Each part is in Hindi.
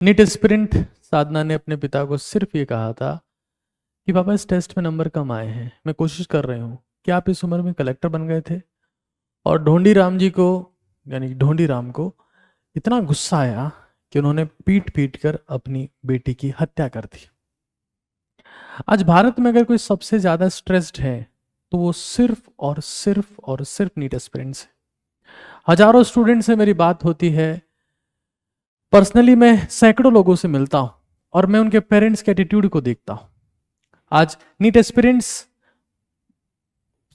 नीट एस्पिरेंट साधना ने अपने पिता को सिर्फ ये कहा था कि पापा इस टेस्ट में नंबर कम आए हैं, मैं कोशिश कर रही हूँ। क्या आप इस उम्र में कलेक्टर बन गए थे? और ढोंडी राम जी को, यानी ढोंडी राम को इतना गुस्सा आया कि उन्होंने पीट पीट कर अपनी बेटी की हत्या कर दी। आज भारत में अगर कोई सबसे ज्यादा स्ट्रेस्ड है तो वो सिर्फ नीट एस्पिरेंट्स है। हजारों स्टूडेंट से मेरी बात होती है, पर्सनली मैं सैकड़ों लोगों से मिलता हूं और मैं उनके पेरेंट्स के एटीट्यूड को देखता हूं। आज नीट एस्पिरेंट्स,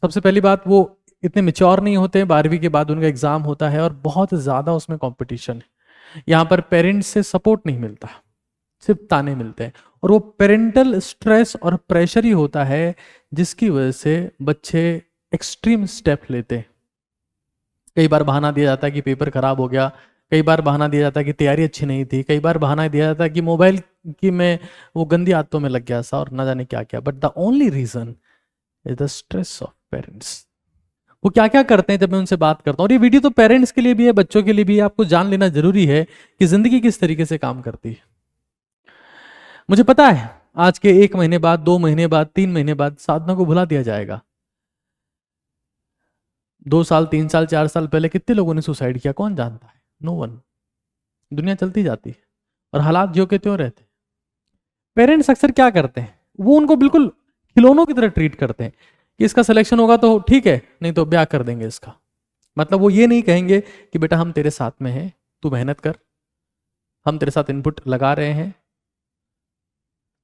सबसे पहली बात, वो इतने मेच्योर नहीं होते। 12वीं के बाद उनका एग्जाम होता है और बहुत ज्यादा उसमें कंपटीशन है। यहां पर पेरेंट्स से सपोर्ट नहीं मिलता, सिर्फ ताने मिलते हैं। और वो पेरेंटल स्ट्रेस और प्रेशर ही होता है जिसकी वजह से बच्चे एक्सट्रीम स्टेप लेते हैं। कई बार बहाना दिया जाता है कि पेपर खराब हो गया, कई बार बहाना दिया जाता है कि तैयारी अच्छी नहीं थी, कई बार बहाना दिया जाता है कि मोबाइल की मैं वो गंदी आदतों में लग गया था और ना जाने क्या क्या। But the only reason is the stress of parents. वो क्या क्या करते हैं जब मैं उनसे बात करता हूँ। और ये वीडियो तो पेरेंट्स के लिए भी है, बच्चों के लिए भी है। आपको जान लेना जरूरी है कि जिंदगी किस तरीके से काम करती है। मुझे पता है आज के 1 महीने बाद, 2 महीने बाद, 3 महीने बाद साधना को भुला दिया जाएगा। 2 साल, 3 साल, 4 साल पहले कितने लोगों ने सुसाइड किया, कौन जानता है? No one. दुनिया चलती जाती है और हालात जो के त्यों रहते। पेरेंट्स अक्सर क्या करते हैं, वो उनको बिल्कुल खिलौनों की तरह ट्रीट करते हैं कि इसका सिलेक्शन होगा तो ठीक है, नहीं तो ब्याह कर देंगे इसका। मतलब वो ये नहीं कहेंगे कि बेटा हम तेरे साथ में हैं, तू मेहनत कर, हम तेरे साथ इनपुट लगा रहे हैं,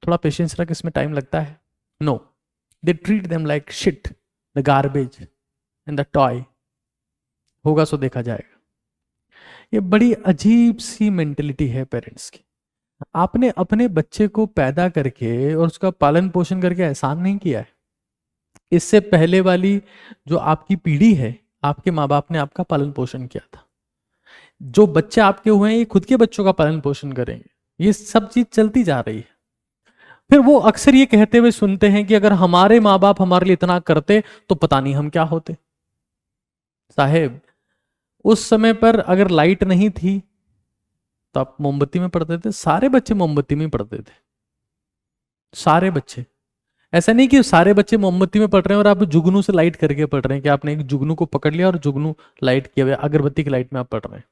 थोड़ा पेशेंस रख, इसमें टाइम लगता है। No, they treat them like shit, the garbage and the toy. होगा सो देखा जाएगा। ये बड़ी अजीब सी मेंटेलिटी है पेरेंट्स की। आपने अपने बच्चे को पैदा करके और उसका पालन पोषण करके एहसान नहीं किया है। इससे पहले वाली जो आपकी पीढ़ी है, आपके माँ बाप ने आपका पालन पोषण किया था। जो बच्चे आपके हुए हैं ये खुद के बच्चों का पालन पोषण करेंगे। ये सब चीज चलती जा रही है। फिर वो अक्सर ये कहते हुए सुनते हैं कि अगर हमारे माँ बाप हमारे लिए इतना करते तो पता नहीं हम क्या होते। साहेब, उस समय पर अगर लाइट नहीं थी तो आप मोमबत्ती में पढ़ते थे। सारे बच्चे मोमबत्ती में पढ़ते थे, सारे बच्चे। ऐसा नहीं कि सारे बच्चे मोमबत्ती में पढ़ रहे हैं और आप जुगनू से लाइट करके पढ़ रहे हैं कि आपने एक जुगनू को पकड़ लिया और जुगनू लाइट किया हुआ, अगरबत्ती की लाइट में आप पढ़ रहे हैं।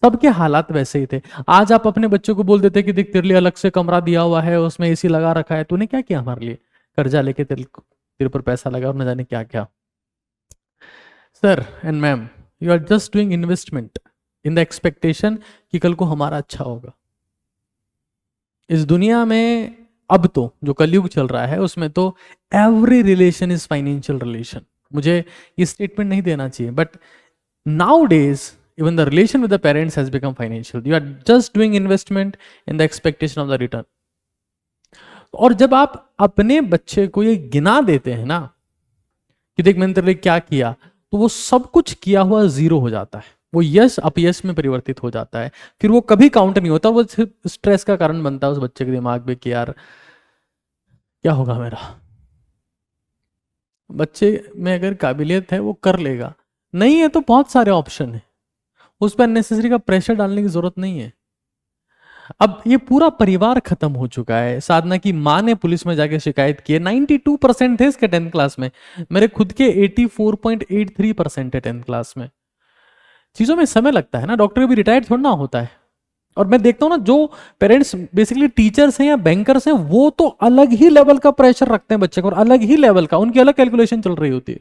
सबके हालात वैसे ही थे। आज आप अपने बच्चों को बोल देते कि देख तेरे लिए अलग से कमरा दिया हुआ है, उसमें एसी लगा रखा है, तूने क्या किया हमारे लिए? कर्जा लेके तेरे पर पैसा लगा और न जाने क्या क्या। Sir and ma'am, you are just doing investment in the expectation कि कल को हमारा अच्छा होगा। इस दुनिया में अब तो जो कलयुग चल रहा है उसमें तो every relation is financial relation. मुझे ये स्टेटमेंट नहीं देना चाहिए, but now days even the relation with the parents has become financial. You are just doing investment in the expectation of the return. और जब आप अपने बच्चे को ये गिना देते हैं ना कि देख मैंने तेरे लिए क्या किया, तो वो सब कुछ किया हुआ जीरो हो जाता है। वो यश अपयश में परिवर्तित हो जाता है। फिर वो कभी काउंट नहीं होता। वो स्ट्रेस का कारण बनता है उस बच्चे के दिमाग में कि यार क्या होगा मेरा। बच्चे में अगर काबिलियत है वो कर लेगा, नहीं है तो बहुत सारे ऑप्शन है, उस पर अननेसेसरी का प्रेशर डालने की जरूरत नहीं है। अब ये पूरा परिवार खत्म हो चुका है। साधना की मां ने पुलिस में जाके शिकायत की है। 92% थे इसके 10th क्लास में। मेरे खुद के 84.83% है 10th क्लास में। चीजों में समय लगता है ना, डॉक्टर भी रिटायर्ड थोड़ा ना होता है। और मैं देखता हूं ना, जो पेरेंट्स बेसिकली टीचर्स हैं या बैंकर्स हैं, वो तो अलग ही लेवल का प्रेशर रखते हैं बच्चे को, और अलग ही लेवल का, उनकी अलग कैलकुलेशन चल रही होती है।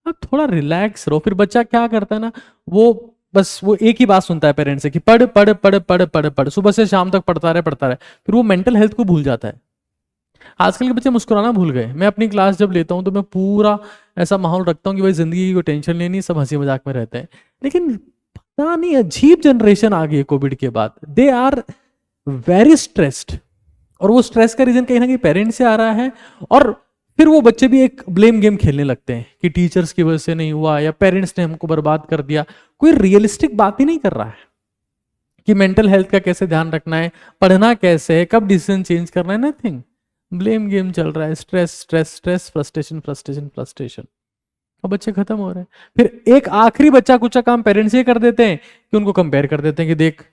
अब थोड़ा रिलैक्स रहो। फिर बच्चा क्या करता है ना, वो बस वो एक ही बात सुनता है पेरेंट्स से कि पढ़ पढ़ पढ़ पढ़ पढ़ पढ़, सुबह से शाम तक पढ़ता रहे। फिर वो मेंटल हेल्थ को भूल जाता है। आजकल के बच्चे मुस्कुराना भूल गए। मैं अपनी क्लास जब लेता हूं तो मैं पूरा ऐसा माहौल रखता हूं कि भाई जिंदगी की कोई टेंशन लेनी, सब हंसी मजाक में रहते हैं। लेकिन पता नहीं अजीब जनरेशन आ गई है कोविड के बाद। दे आर वेरी स्ट्रेस्ड, और वो स्ट्रेस का रीजन कहीं ना कहीं पेरेंट्स से आ रहा है। और फिर वो बच्चे भी एक ब्लेम गेम खेलने लगते हैं कि टीचर्स की वजह से नहीं हुआ या पेरेंट्स ने हमको बर्बाद कर दिया। कोई रियलिस्टिक बात ही नहीं कर रहा है कि मेंटल हेल्थ का कैसे ध्यान रखना है, पढ़ना कैसे है, कब डिसीजन चेंज करना है। नथिंग, ब्लेम गेम चल रहा है। Stress stress stress, frustration frustration frustration, और बच्चे खत्म हो रहे हैं। फिर एक आखिरी बच्चा कुछ काम पेरेंट्स ये कर देते हैं कि उनको कंपेयर कर देते हैं कि देख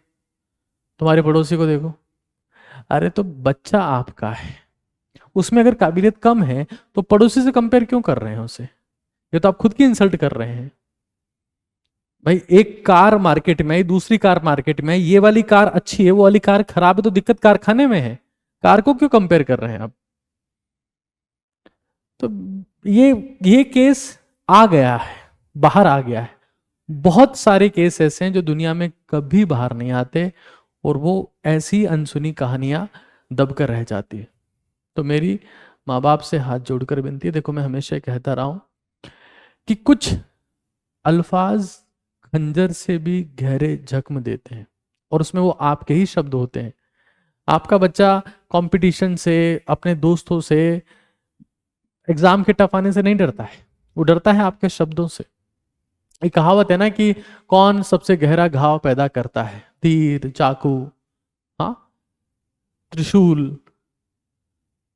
तुम्हारे पड़ोसी को देखो, अरे तो बच्चा आपका है, उसमें अगर काबिलियत कम है तो पड़ोसी से कंपेयर क्यों कर रहे हैं उसे? ये तो आप खुद की इंसल्ट कर रहे हैं भाई। एक कार मार्केट में है, दूसरी कार मार्केट में है, ये वाली कार अच्छी है, वो वाली कार खराब है, तो दिक्कत कारखाने में है, कार को क्यों कंपेयर कर रहे हैं आप? तो ये केस आ गया है, बाहर आ गया है। बहुत सारे केस ऐसे हैं जो दुनिया में कभी बाहर नहीं आते, और वो ऐसी अनसुनी कहानियां दबकर रह जाती है। तो मेरी माँ बाप से हाथ जोड़कर विनती है, देखो मैं हमेशा कहता रहा हूं कि कुछ अल्फाज खंजर से भी गहरे जख्म देते हैं, और उसमें वो आपके ही शब्द होते हैं। आपका बच्चा कंपटीशन से, अपने दोस्तों से, एग्जाम के टफ आने से नहीं डरता है, वो डरता है आपके शब्दों से। एक कहावत है ना कि कौन सबसे गहरा घाव पैदा करता है, तीर, चाकू, हाँ, त्रिशूल,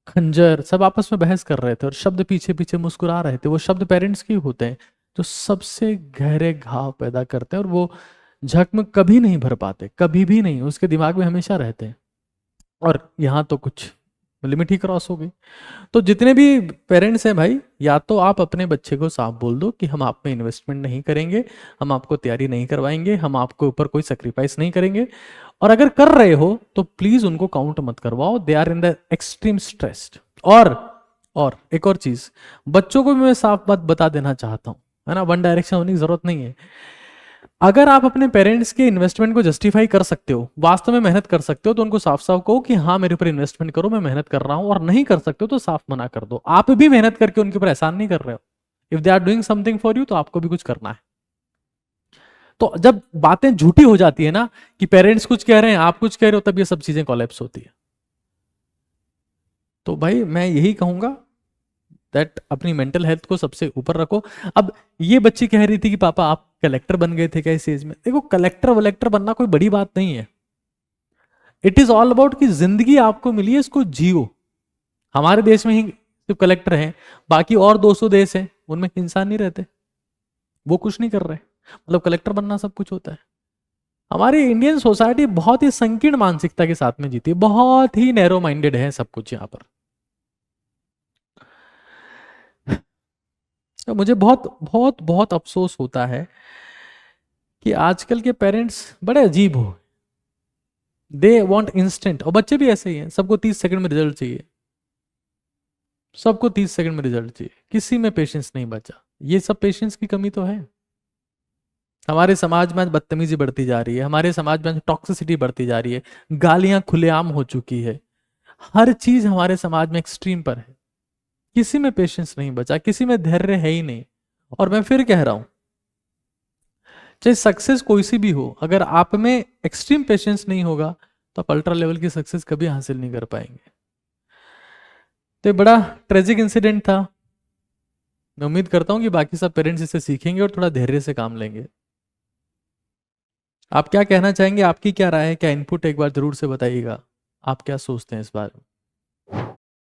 खंजर, सब आपस में बहस कर रहे थे और शब्द पीछे पीछे मुस्कुरा रहे थे। वो शब्द पेरेंट्स के होते हैं जो सबसे गहरे घाव पैदा करते हैं, और वो जख्म कभी नहीं भर पाते, कभी भी नहीं, उसके दिमाग में हमेशा रहते हैं। और यहाँ तो कुछ लिमिट ही क्रॉस हो गई। तो जितने भी पेरेंट्स हैं भाई, या तो आप अपने बच्चे को साफ बोल दो कि हम आप में इन्वेस्टमेंट नहीं करेंगे, हम आपको तैयारी नहीं करवाएंगे, हम आपके ऊपर कोई सेक्रीफाइस नहीं करेंगे। और अगर कर रहे हो तो प्लीज उनको काउंट मत करवाओ, they are in the extreme stressed. और एक और चीज, बच्चों को भी मैं साफ बात बता देना चाहता हूं, है ना, वन डायरेक्शन होने की जरूरत नहीं है। अगर आप अपने पेरेंट्स के इन्वेस्टमेंट को जस्टिफाई कर सकते हो, वास्तव में मेहनत कर सकते हो, तो उनको साफ साफ कहो कि हाँ मेरे ऊपर इन्वेस्टमेंट करो, मैं मेहनत कर रहा हूं। और नहीं कर सकते हो तो साफ मना कर दो, आप भी मेहनत करके उनके ऊपर एहसान नहीं कर रहे हो। If they are doing something for you, तो आपको भी कुछ करना है। तो जब बातें झूठी हो जाती है ना, कि पेरेंट्स कुछ कह रहे हैं, आप कुछ कह रहे हो, तब ये सब चीजें कोलैप्स होती है। तो भाई मैं यही कहूंगा दैट अपनी मेंटल हेल्थ को सबसे ऊपर रखो। अब ये बच्ची कह रही थी कि पापा आप कलेक्टर बन गए थे क्या इस एज में? देखो, कलेक्टर वलेक्टर बनना कोई बड़ी बात नहीं है। इट इज ऑल अबाउट कि जिंदगी आपको मिली है, इसको जियो। हमारे देश में ही सिर्फ कलेक्टर हैं, बाकी और 200 देश हैं, उनमें इंसान नहीं रहते, वो कुछ नहीं कर रहे, मतलब कलेक्टर बनना सब कुछ होता है। हमारी इंडियन सोसाइटी बहुत ही संकीर्ण मानसिकता के साथ में जीती है, बहुत ही नैरो माइंडेड है सब कुछ यहाँ पर। तो मुझे बहुत बहुत बहुत अफसोस होता है कि आजकल के पेरेंट्स बड़े अजीब हो, दे वांट इंस्टेंट। और बच्चे भी ऐसे ही हैं, सबको 30 सेकंड में रिजल्ट चाहिए, सबको 30 सेकंड में रिजल्ट चाहिए, किसी में पेशेंस नहीं बचा। ये सब पेशेंस की कमी तो है। हमारे समाज में आज बदतमीजी बढ़ती जा रही है, हमारे समाज में टॉक्सिसिटी बढ़ती जा रही है, गालियां खुलेआम हो चुकी है, हर चीज हमारे समाज में एक्सट्रीम पर है। किसी में पेशेंस नहीं बचा, किसी में धैर्य है ही नहीं। और मैं फिर कह रहा हूं, चाहे सक्सेस कोई सी भी हो, अगर आप में एक्सट्रीम पेशेंस नहीं होगा तो आप अल्ट्रा लेवल की सक्सेस कभी हासिल नहीं कर पाएंगे। तो ये बड़ा ट्रेजिक इंसिडेंट था। मैं उम्मीद करता हूं कि बाकी सब पेरेंट्स इसे सीखेंगे और थोड़ा धैर्य से काम लेंगे। आप क्या कहना चाहेंगे, आपकी क्या राय है, क्या इनपुट, एक बार जरूर से बताइएगा। आप क्या सोचते हैं इस बारे में?